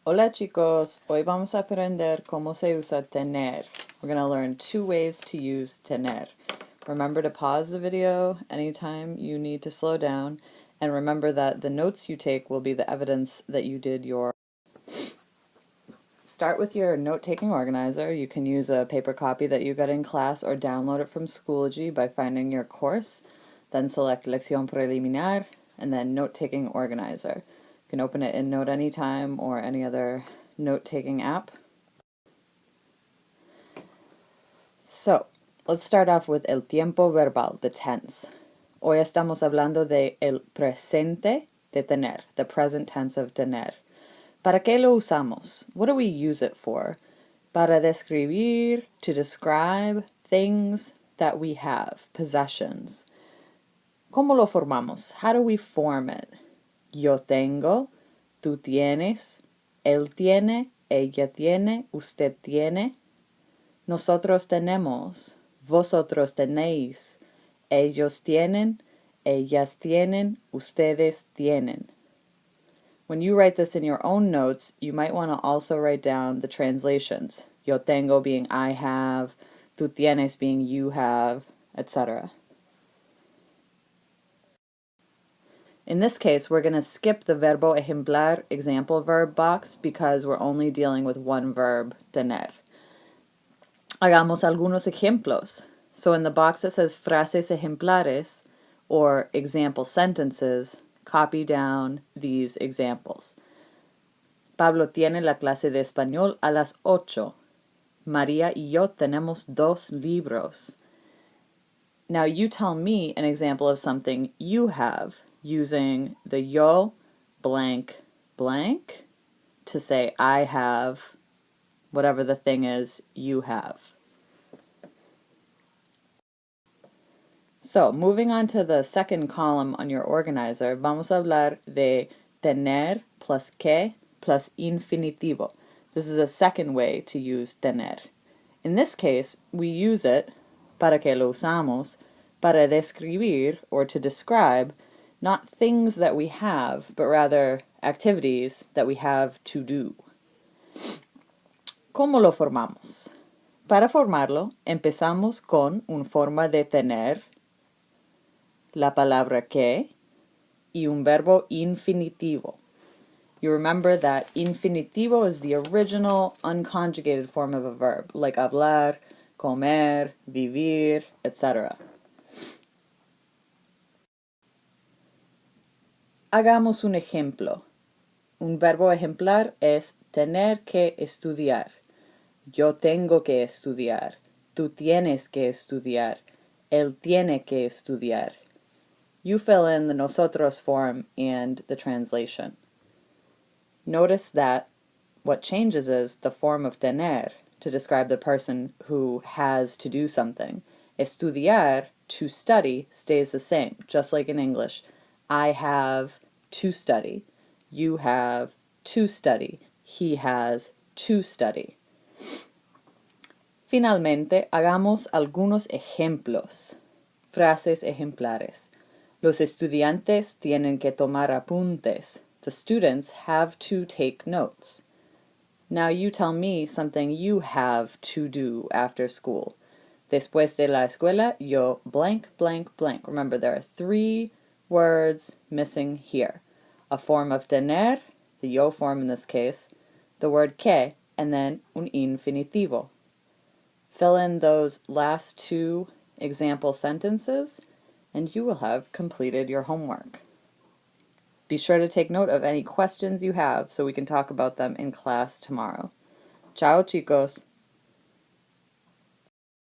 Hola chicos, hoy vamos a aprender cómo se usa tener. We're going to learn 2 ways to use tener. Remember to pause the video anytime you need to slow down, and remember that the notes you take will be the evidence that you did your. Start with your note-taking organizer. You can use a paper copy that you got in class or download it from Schoology by finding your course. Then select Lección Preliminar and then Note-Taking Organizer. You can open it in Note Anytime or any other note-taking app. So, let's start off with el tiempo verbal, the tense. Hoy estamos hablando de el presente de tener, the present tense of tener. ¿Para qué lo usamos? What do we use it for? Para describir, to describe things that we have, possessions. ¿Cómo lo formamos? How do we form it? Yo tengo, tú tienes, él tiene, ella tiene, usted tiene. Nosotros tenemos, vosotros tenéis, ellos tienen, ellas tienen, ustedes tienen. When you write this in your own notes, you might want to also write down the translations. Yo tengo being I have, tú tienes being you have, etc. In this case, we're going to skip the verbo ejemplar example verb box because we're only dealing with one verb, tener. Hagamos algunos ejemplos. So in the box that says frases ejemplares, or example sentences, copy down these examples. Pablo tiene la clase de español a las 8. María y yo tenemos 2 libros. Now you tell me an example of something you have using the yo blank blank to say I have whatever the thing is you have. So, moving on to the second column on your organizer, vamos a hablar de tener plus que plus infinitivo. This is a second way to use tener. In this case, we use it, para que lo usamos, para describir or to describe not things that we have, but rather activities that we have to do. ¿Cómo lo formamos? Para formarlo, empezamos con una forma de tener, la palabra que, y un verbo infinitivo. You remember that infinitivo is the original unconjugated form of a verb, like hablar, comer, vivir, etc. Hagamos un ejemplo. Un verbo ejemplar es tener que estudiar. Yo tengo que estudiar. Tú tienes que estudiar. Él tiene que estudiar. You fill in the nosotros form and the translation. Notice that what changes is the form of tener to describe the person who has to do something. Estudiar, to study, stays the same, just like in English. I have to study. You have to study. He has to study. Finalmente, hagamos algunos ejemplos. Frases ejemplares. Los estudiantes tienen que tomar apuntes. The students have to take notes. Now you tell me something you have to do after school. Después de la escuela, yo blank, blank, blank. Remember, there are 3 words missing here. A form of tener, the yo form in this case, the word que, and then un infinitivo. Fill in those last 2 example sentences, and you will have completed your homework. Be sure to take note of any questions you have so we can talk about them in class tomorrow. Ciao, chicos!